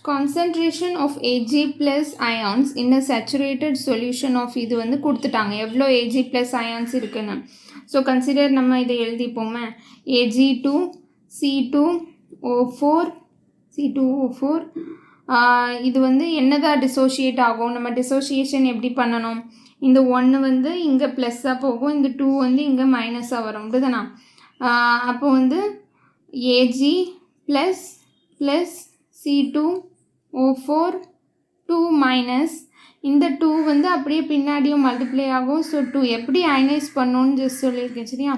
concentration of Ag plus ions in a saturated solution of இது வந்து கொடுத்துட்டாங்க எவ்வளோ Ag plus ions இருக்குன்னு. ஸோ கன்சிடர் நம்ம இதை எழுதிப்போமே Ag2C2O4 இது வந்து என்னதான் டிசோஷியேட் ஆகும். நம்ம டிசோஷியேஷன் எப்படி பண்ணணும், இந்த 1 வந்து இங்கே ப்ளஸ்ஸாக போகும், இந்த 2 வந்து இங்கே மைனஸாக வரும் அப்படிதானா. அப்போ வந்து Ag ப்ளஸ் C2O4 2 மைனஸ் இந்த 2 வந்து அப்படியே பின்னாடியும் மல்டிப்ளை ஆகும். ஸோ 2 எப்படி அயனைஸ் பண்ணணும்னு ஜஸ்ட் சொல்லியிருக்கேன் சரியா.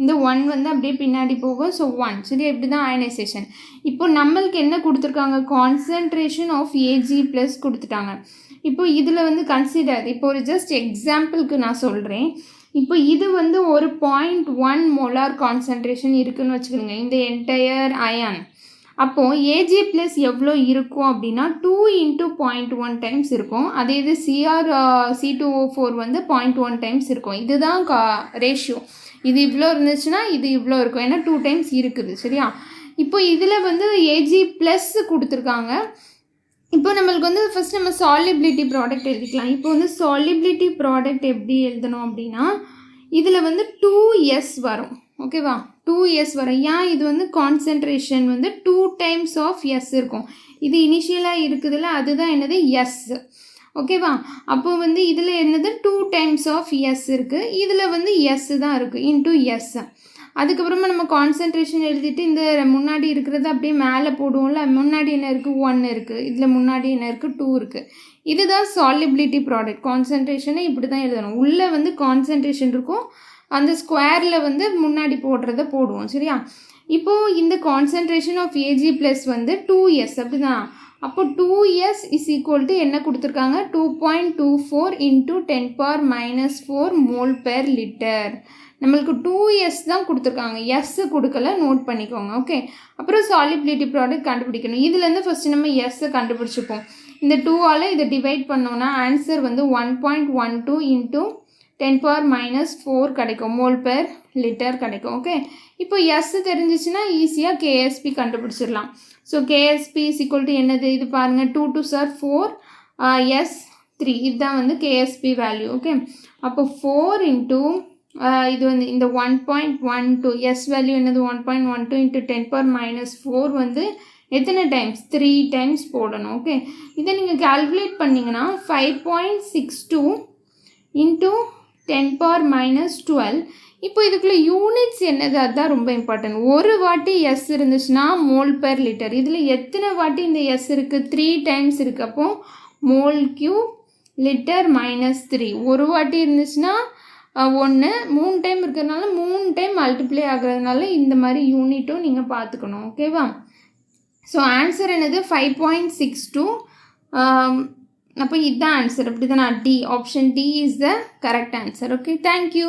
இந்த 1 வந்து அப்படியே பின்னாடி போகும். ஸோ 1 சரி, எப்படி தான் அயனைசேஷன். இப்போ நம்மளுக்கு என்ன கொடுத்துருக்காங்க, கான்சன்ட்ரேஷன் ஆஃப் Ag ப்ளஸ் கொடுத்துட்டாங்க. இப்போ இதில் வந்து கன்சிடர், இப்போ ஒரு ஜஸ்ட் எக்ஸாம்பிளுக்கு நான் சொல்கிறேன். இப்போ இது வந்து ஒரு 0.1 மோலார் கான்சன்ட்ரேஷன் இருக்குதுன்னு வச்சுக்கோங்க இந்த என்டையர் அயான். அப்போது Ag ப்ளஸ் எவ்வளோ இருக்கும் அப்படின்னா 2 × 0.1 டைம்ஸ் இருக்கும். அதே இது C2O4 வந்து 0.1 டைம்ஸ் இருக்கும். இதுதான் ரேஷியோ. இது இவ்வளோ இருந்துச்சுன்னா இது இவ்வளோ இருக்கும், ஏன்னா 2 டைம்ஸ் இருக்குது சரியா. இப்போ இதில் வந்து Ag ப்ளஸ் கொடுத்துருக்காங்க. இப்போ நம்மளுக்கு வந்து ஃபஸ்ட் நம்ம சாலிபிலிட்டி ப்ராடக்ட் எழுதிக்கலாம். இப்போ வந்து சாலிபிலிட்டி ப்ராடக்ட் எப்படி எழுதணும் அப்படின்னா இதில் வந்து 2s வரும் ஓகேவா. 2s வரும். ஏன் இது வந்து கான்சன்ட்ரேஷன் வந்து 2 டைம்ஸ் ஆஃப் எஸ் இருக்கும். இது இனிஷியலாக இருக்குதுல்ல, அதுதான் என்னது எஸ் ஓகேவா. அப்போ வந்து இதில் என்னது 2 டைம்ஸ் ஆஃப் எஸ் இருக்குது, இதில் வந்து எஸ் தான் இருக்குது இன்டூ எஸ். அதுக்கப்புறமா நம்ம கான்சன்ட்ரேஷன் எழுதிட்டு இந்த முன்னாடி இருக்கிறது அப்படியே மேலே போடுவோம்ல, முன்னாடி என்ன இருக்குது 1 இருக்குது, இதில் முன்னாடி என்ன இருக்குது 2 இருக்குது. இதுதான் சாலிபிலிட்டி ப்ராடக்ட். கான்சன்ட்ரேஷனை இப்படி தான் எழுதணும். உள்ளே வந்து கான்சன்ட்ரேஷன் இருக்கும், அந்த ஸ்கொயரில் வந்து முன்னாடி போடுறத போடுவோம் சரியா. இப்போது இந்த கான்சன்ட்ரேஷன் ஆஃப் Ag ப்ளஸ் வந்து 2s அப்படி தான். அப்போ 2s இஸ் ஈக்குவல் டு என்ன கொடுத்துருக்காங்க 2.24 × 10⁻⁻4 மோல் பெர் லிட்டர். நம்மளுக்கு 2s தான் கொடுத்துருக்காங்க, எஸ் கொடுக்கல, நோட் பண்ணிக்கோங்க ஓகே. அப்புறம் சாலிபிலிட்டி ப்ராடக்ட் கண்டுபிடிக்கணும். இதுலேருந்து ஃபஸ்ட்டு நம்ம எஸ்ஸை கண்டுபிடிச்சிப்போம். இந்த 2ஆல் இதை டிவைட் பண்ணோன்னா ஆன்சர் வந்து 1.12 × 10⁻⁻4 கிடைக்கும், மோல் பெர் லிட்டர் கிடைக்கும் ஓகே. இப்போ எஸ் தெரிஞ்சிச்சுன்னா ஈஸியாக KSP கண்டுபிடிச்சிடலாம். So KSP is equal to என்னது, இது பாருங்கள் 2 2 சார் 4 S 3 இதுதான் வந்து KSP வேல்யூ ஓகே. அப்போ 4 × இது வந்து இந்த 1.12 எஸ் வேல்யூ என்னது 1.12 × 10⁻⁻4 வந்து எத்தனை டைம்ஸ் 3 டைம்ஸ் போடணும் ஓகே. இதை நீங்கள் கால்குலேட் பண்ணிங்கன்னா 5.62 × 10⁻⁻12. இப்போ இதுக்குள்ளே யூனிட்ஸ் என்னது, அதுதான் ரொம்ப இம்பார்ட்டன்ட். ஒரு வாட்டி எஸ் இருந்துச்சுன்னா மோல் பெர் லிட்டர். இதில் எத்தனை வாட்டி இந்த எஸ் இருக்குது 3 டைம்ஸ் இருக்குது. அப்போ மோல் கியூப் லிட்டர் -3. ஒரு வாட்டி இருந்துச்சுன்னா 1, 3 டைம் இருக்கிறதுனால 3 டைம் மல்டிப்ளை ஆகிறதுனால இந்த மாதிரி யூனிட்டும் நீங்கள் பார்த்துக்கணும் ஓகேவா. ஸோ ஆன்சர் என்னது 5.62. அப்போ இதுதான் ஆன்சர் அப்படி தான். D option D is the correct answer okay. Thank you.